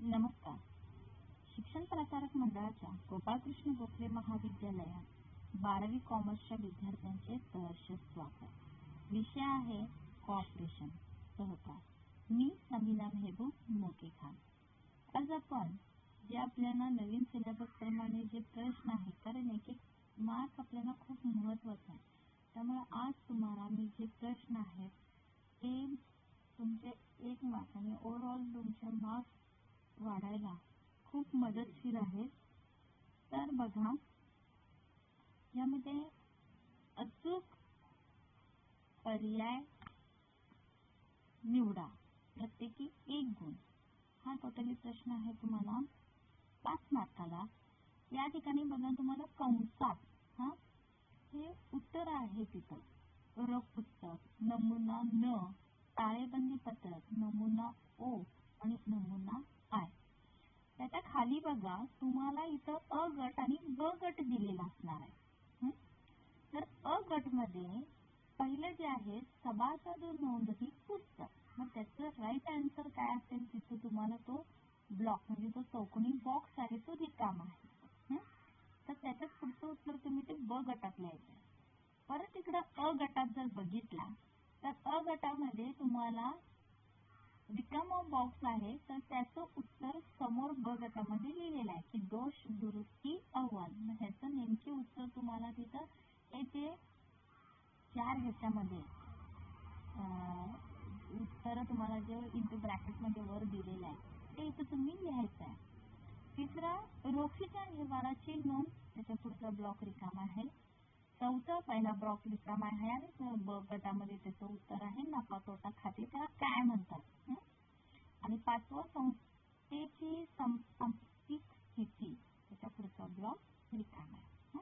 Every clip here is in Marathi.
नमस्कार. शिक्षण प्रसारक मंडळाच्या गोपाळकृष्ण गोखले महाविद्यालयात 12वी कॉमर्सच्या विद्यार्थ्यांचे सहर्ष स्वागत. विषय आहे कॉर्पोरेशन सहकार. मी समीना मेहबूब मोकेखान. आज आपण जे आपल्याला नवीन सिलेबस प्रमाणे जे प्रश्न आहेत, कारण एक एक मार्क आपल्याला खूप महत्वाचा आहे, त्यामुळे आज तुम्हाला मी जे प्रश्न आहेत ते तुमचे 1 मार्क आणि ओव्हरऑल तुमचे मार्क्स वाढायला खूप मदतशीर आहेत. तर बघा, यामध्ये अचूक पर्याय निवडा, प्रत्येकी 1 गुण. हा टोटली प्रश्न आहे तुम्हाला 5 मार्काला. या ठिकाणी बघा, तुम्हाला कंसात हे उत्तर आहे तिथं रोख पुस्तक, नमुना न, ताळेबंदी पत्रक, नमुना ओ आणि नमुना आय. त्याच्या खाली बघा, तुम्हाला इथं अ गट आणि ब गट दिलेला असणार आहे. तर अ गट मध्ये पहिलं जे आहे सभासद नोंदणी पुस्तक. मग त्याचं राईट आन्सर काय असेल, तिथं तुम्हाला तो ब्लॉक म्हणजे तो चौकोनी बॉक्स आहे तो रिकामा आहे. तर त्याच्यात पुढचं उत्तर तुम्ही ते ब गटात लिहायचं. परत इकडं अ गटात जर बघितला तर अ गटामध्ये तुम्हाला रिकामा बॉक्स आहे, तर त्याचं उत्तर समोर ब गटामध्ये लिहिलेलं आहे की दोष दुरुस्ती अहवाल. मग ह्याचं नेमके उत्तर तुम्हाला तिथं हे जे 4 ह्याच्यामध्ये उत्तर तुम्हाला जे इंटू ब्रॅकेट मध्ये वर दिलेलं आहे ते इथं तुम्ही लिहायचं आहे. तिसरा, रोखीच्या व्यवहाराची नोंद, त्याच्या पुढचा ब्लॉक रिकामा आहे. चौथा, पहिला ब्लॉक रिकामा आहे आणि ब गटामध्ये त्याचं उत्तर आहे नफा तोटा खाते, त्याला काय म्हणतात. आणि 5वं, संस्थेची सांस्थितिक स्थिती, त्याच्या पुढचा ब्लॉक रिकामा आहे.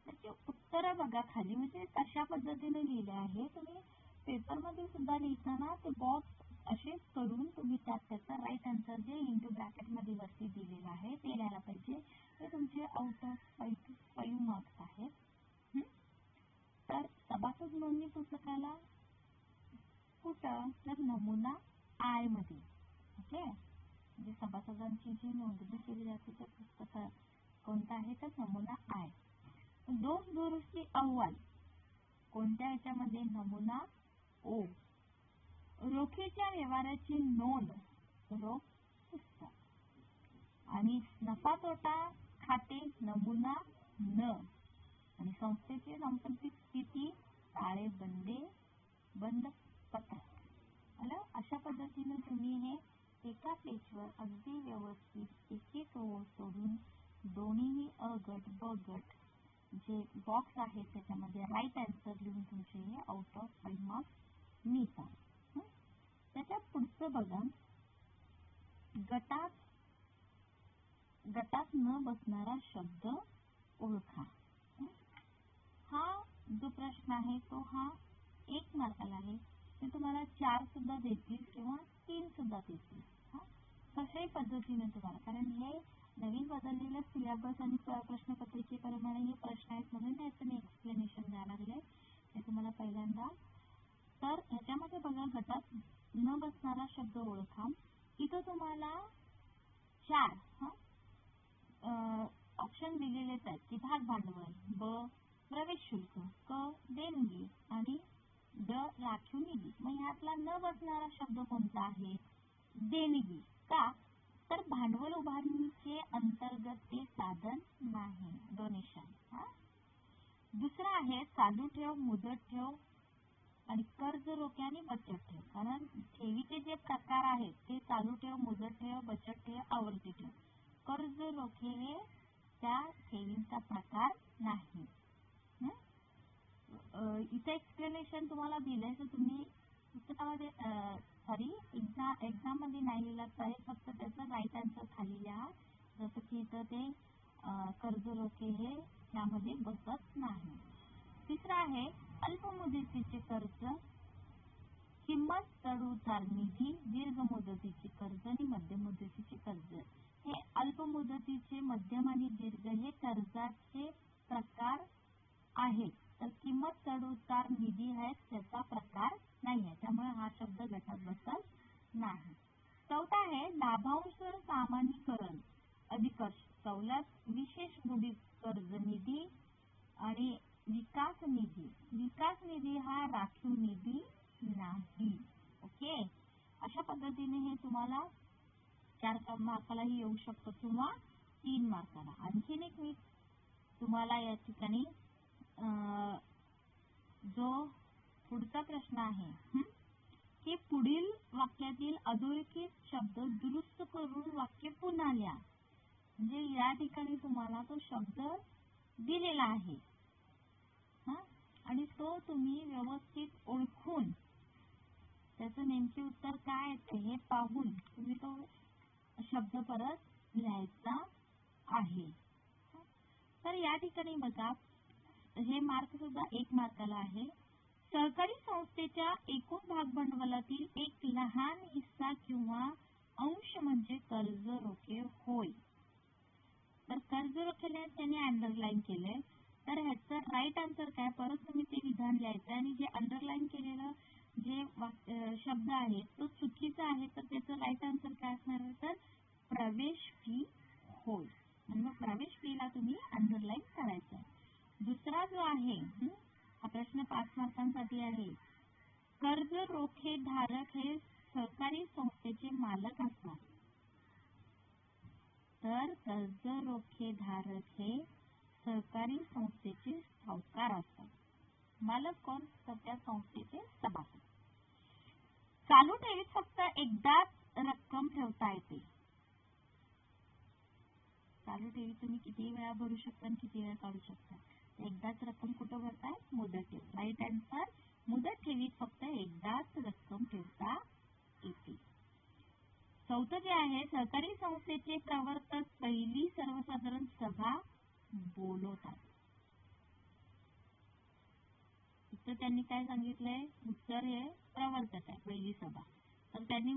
त्याची उत्तरं बघा खाली, म्हणजे कशा पद्धतीने लिहिले आहे. तुम्ही पेपरमध्ये सुद्धा लिहिताना ते बॉक्स असे करून तुम्ही त्याचा right answer J into bracket मध्ये वरती दिलेला आहे ते लिहायला पाहिजे. हे तुमचे आउट ऑफ 5 मार्क्स आहेत. तर सभासद नोंदणी पुस्तकाला कुठं, तर नमुना आय मध्ये. ओके, म्हणजे सभासदांची जी नोंदणी केली जाते त्या पुस्तकात कोणता आहे, तर नमुना आय. दोष दुरुस्ती अहवाल कोणत्या ह्याच्यामध्ये, नमुना ओ. रोखीच्या व्यवहाराची नोंद रोख पुस्तक. आणि नफा तोटा खाते नमुना न. आणि संस्थेची संपत्ती स्थिती ताळेबंद पत्रक. अशा पद्धतीने तुम्ही हे एका पेजवर अगदी व्यवस्थित एक एक ओळ सोडून दोन्ही अ गट ब गट जे बॉक्स आहे त्याच्यामध्ये राईट आन्सर लिहून तुमचे हे आउट ऑफ 5 मार्क्स मिळतात. त्याच्या पुढचं बघा, गटात न बसणारा शब्द ओळखा. हा जो प्रश्न आहे तो हा 1 मार्काला आहे. ते तुम्हाला 4 सुद्धा देतील किंवा 3 सुद्धा देतील. कशाही पद्धतीने तुम्हाला, कारण हे नवीन बदललेलं सिलेबस आणि प्रश्नपत्रिकेप्रमाणे हे प्रश्न आहेत म्हणून त्याचं मी एक्सप्लेनेशन द्यायला लागले ते तुम्हाला पहिल्यांदा. तर ह्याच्यामध्ये बघा, गटात न बसणारा शब्द ओळखा. इथं तुम्हाला 4 ऑप्शन दिलेलेच आहेत की भाग भांडवल, ब प्रवेश शुल्क, क देणगी आणि ड राखीव निधी. मग ह्यातला न बसणारा शब्द कोणता आहे, देणगी. का, तर भांडवल उभारणीचे अंतर्गत ते साधन नाही, डोनेशन. दुसरा आहे चालू ठेव, मुदत ठेव आणि कर्ज रोखे आणि बचत ठेव. कारण ठेवीचे जे प्रकार आहेत ते चालू ठेव, मुदत ठेव, बचत ठेव, आवर्ती ठेव. कर्ज रोखे हे त्या ठेवींचा प्रकार नाही. इथे एक्सप्लेनेशन तुम्हाला दिलंय, तर तुम्ही पुस्तकामध्ये एक्झाम मध्ये नाही लिहिलं तरी फक्त त्याचं राईट आन्सर खाली लिहा. जसं की इथं ते कर्ज रोखे हे त्यामध्ये बसत नाही. तिसरं आहे अल्प मुदतीचे कर्ज, किंमत चढउतार निधी, दीर्घ मुदतीचे कर्ज आणि मध्यम मुदतीचे कर्ज. हे अल्प मुदतीचे, मध्यम आणि दीर्घ हे कर्जाचे प्रकार आहेत. तर किंमत चढउतार निधी आहे त्याचा प्रकार नाही आहे, त्यामुळे हा शब्द गटात बसत नाही. चौथा आहे लाभांश सामान्यीकरण अधिकर्ष सवलत विशेष बुडीत कर्ज निधी आणि विकास निधी. विकास निधी हा राखीव निधी नाही. ओके, अशा पद्धतीने हे तुम्हाला 4 मार्कालाही येऊ शकतो किंवा 3 मार्काला. आणखीन एक मी तुम्हाला या ठिकाणी जो पुढचा प्रश्न आहे की पुढील वाक्यातील अधोरेखित शब्द दुरुस्त करून वाक्य पुन्हा लिहा. म्हणजे या ठिकाणी तुम्हाला तो शब्द दिलेला आहे आणि तो तुम्ही व्यवस्थित ओळखून त्याचं नेमके उत्तर काय येते हे पाहून तुम्ही तो शब्द परत लिहायचा आहे. तर या ठिकाणी बघा, हे मार्क सुद्धा 1 मार्काला आहे. सहकारी संस्थेच्या एकूण भागभांडवलातील एक लहान हिस्सा किंवा अंश म्हणजे कर्ज रोखे होय. तर कर्ज रोखे त्यांनी अंडरलाईन केले. तर ह्याचं राईट आन्सर काय, परत तुम्ही ते विधान लिहायचं आणि जे अंडरलाईन केलेलं जे शब्द आहे तो चुकीचा आहे, तर त्याचं राईट आन्सर काय असणार आहे, तर प्रवेश फी होय. आणि मग प्रवेश फीला तुम्ही अंडरलाईन करायचं. दुसरा जो आहे हा प्रश्न 5 मार्कांसाठी आहे. कर्ज रोखे धारक हे सहकारी संस्थेचे मालक असतात. तर कर्ज रोखे धारक हे सहकारी संस्थेचे सावकार असतात. मालक कोण, तर त्या संस्थेचे सभासद. चालू ठेवीत फक्त एकदाच रक्कम ठेवता येते. चालू ठेवीत तुम्ही किती वेळा भरू शकता आणि किती वेळा काढू शकता. एकदाच रक्कम कुठं भरताय, मुदत ठेव. राईट आन्सर, मुदत ठेवीत फक्त एकदाच रक्कम ठेवता येते. चौथं जे आहे, सहकारी संस्थेचे प्रवर्तक पहिली सर्वसाधारण सभा बोलवतात. तर त्यांनी काय सांगितलंय, उत्तर हे प्रवर्तक आहे, पहिली सभा. तर त्यांनी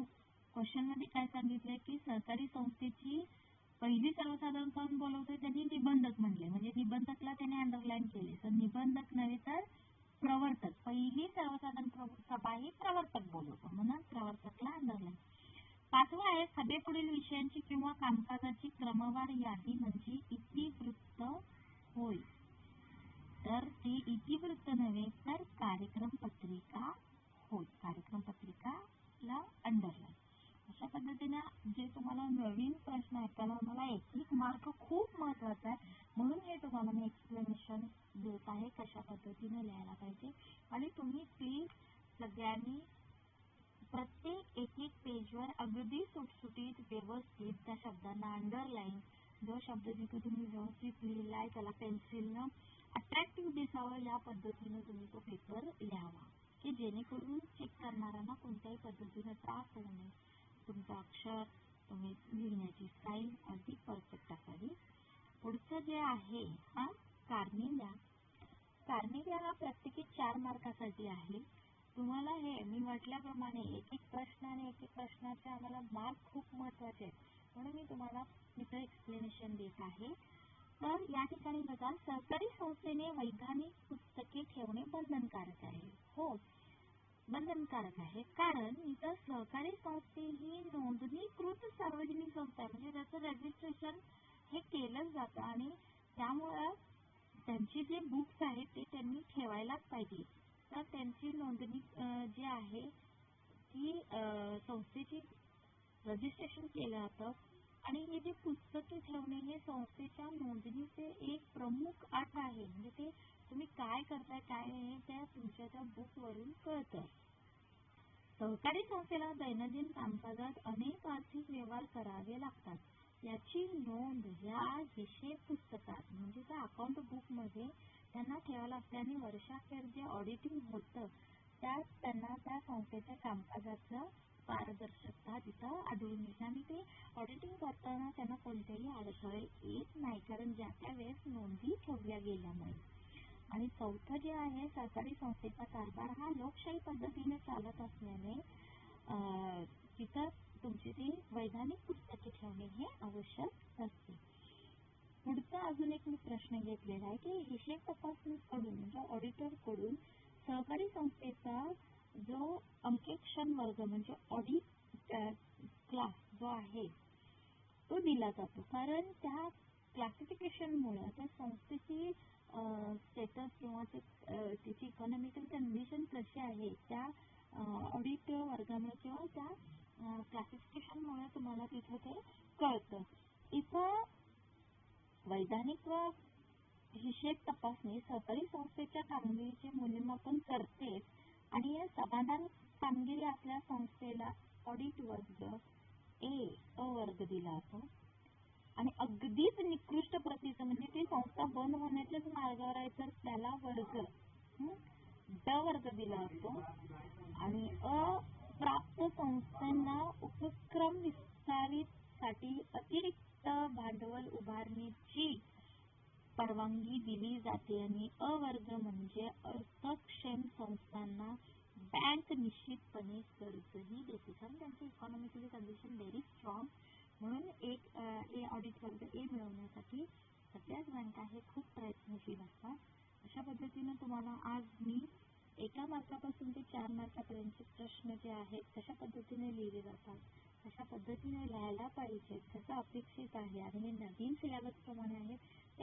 क्वेश्चन मध्ये काय सांगितलंय की सहकारी संस्थेची पहिली सर्वसाधारण कोण बोलवते, त्यांनी निबंधक म्हणले. म्हणजे निबंधकला त्यांनी अंडरलाईन केले. तर निबंधक नव्हे तर प्रवर्तक. पहिली सर्वसाधारण सभा ही प्रवर्तक बोलवतो, म्हणून प्रवर्तकला अंडरलाईन. 5वं आहे, सभेपुढील विषयांची किंवा कामकाजाची क्रमवार यादी म्हणजे इतिवृत्त होय. तर ते इतिवृत्त नव्हे तर कार्यक्रम पत्रिका होय. कार्यक्रम पत्रिकाला अंडरलाईन. अशा पद्धतीने जे तुम्हाला नवीन प्रश्न आहेत त्याला मला 1 मार्क खूप महत्वाचा आहे, म्हणून हे तुम्हाला मी एक्सप्लेनेशन देत आहे कशा पद्धतीने लिहायला पाहिजे. आणि तुम्ही प्लीज सगळ्यांनी प्रत्येक 1 पेजवर अगदी सुटसुटीत व्यवस्थित त्या शब्दांना अंडरलाईन, जो शब्द जिथे तुम्ही व्यवस्थित लिहिलाय त्याला पेन्सिलनं अट्रॅक्टिव्ह दिसावं या पद्धतीने तुम्ही तो पेपर लिहावा, की जेणेकरून चेक करणाऱ्यांना कोणत्याही पद्धतीने त्रास होऊ नये. तुमचं अक्षर, तुम्ही लिहिण्याची स्टाईल अगदी परफेक्ट असावी. पुढचं जे आहे कारणे द्या. कारणे द्या हा प्रत्येकी 4 मार्कासाठी आहे. तुम्हाला हे मी म्हटल्याप्रमाणे 1 प्रश्न आणि 1 प्रश्नाचे आम्हाला मार्क खूप महत्वाचे आहेत, म्हणून मी तुम्हाला इथं एक्सप्लेनेशन देत आहे. तर या ठिकाणी बघा, सहकारी संस्थेने वैधानिक पुस्तके ठेवणे बंधनकारक आहे. हो, बंधनकारक आहे, कारण इथं सहकारी संस्थे ही नोंदणीकृत सार्वजनिक संस्था आहे. म्हणजे त्याचं रजिस्ट्रेशन हे केलं जातं आणि त्यामुळं त्यांची जे बुक्स आहेत ते त्यांनी ठेवायलाच पाहिजे. तर त्यांची नोंदणी जी आहे ती संस्थेची रजिस्ट्रेशन केलं जातं. आणि हे जे पुस्तके ठेवणे हे संस्थेच्या नोंदणीचे एक प्रमुख अट आहे. म्हणजे ते तुम्ही काय करताय काय हे त्या तुमच्या त्या बुक वरून कळतं. सहकारी संस्थेला दैनंदिन कामकाजात अनेक आर्थिक व्यवहार करावे लागतात. याची नोंद या हिशेब पुस्तकात म्हणजे त्या अकाउंट बुक मध्ये त्यांना ठेवायला लागते. आणि वर्षाखेर जे ऑडिटिंग होतं त्यात त्यांना त्या संस्थेच्या कामकाजाचं पारदर्शकता तिथं आढळून येते आणि ते ऑडिटिंग करताना त्यांना कोणतेही अडथळे येत नाही, कारण ज्या त्या वेळेस नोंदी ठेवल्या गेल्यामुळे. आणि चौथं जे आहे, सहकारी संस्थेचा कारभार हा लोकशाही पद्धतीने चालत असल्याने तिथं तुमची ती वैधानिक पुस्तके ठेवणे हे आवश्यक असते. पुढचा अजून एक मी प्रश्न घेतलेला आहे की हिशेब तपासणीकडून म्हणजे ऑडिटर कडून सहकारी संस्थेचा जो अंकेक्षण वर्ग म्हणजे ऑडिट क्लास जो आहे तो दिला जातो. कारण त्या क्लासिफिकेशनमुळे त्या संस्थेची स्टेटस किंवा तिची इकॉनॉमिकल कंडिशन कशी आहे त्या ऑडिट वर्गामुळे किंवा त्या क्लासिफिकेशनमुळे तुम्हाला तिथे ते कळतं. इथं वैधानिक व हिशेब तपासणी सहकारी संस्थेच्या कामगिरीचे मूल्यमापन करते आणि या समाधान कामगिरी असल्या संस्थेला ऑडिट वर्ग अ वर्ग दिला जातो आणि अगदीच निकृष्ट प्रतीचं म्हणजे ती संस्था बंद होण्याच्याच मार्गावर आहे तर त्याला वर्ग ड वर्ग दिला जातो आणि अप्राप्त संस्थांना उपक्रम विस्तारीसाठी अतिरिक्त भांडवल उभारणीची परवानगी दिली जाते आणि अ वर्ग म्हणजे अर्थक्षम संस्थांना बँक निश्चितपणे कर्जही देते. कारण त्यांची इकॉनॉमिकली कंडिशन व्हेरी स्ट्रॉंग म्हणून हे ऑडिट वर्ग ए मिळवण्यासाठी सगळ्याच बँका हे खूप प्रयत्नशील असतात. अशा पद्धतीने तुम्हाला आज मी 1 मार्कापासून ते 4 मार्कापर्यंतचे प्रश्न जे आहेत कशा पद्धतीने लिहिले जातात, कशा पद्धतीने लिहायला पाहिजे, कसं अपेक्षित आहे आणि हे नवीन सिलेबस प्रमाणे आहे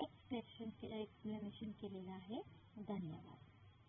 एक्सप्लेनेशन केलेलं आहे. धन्यवाद.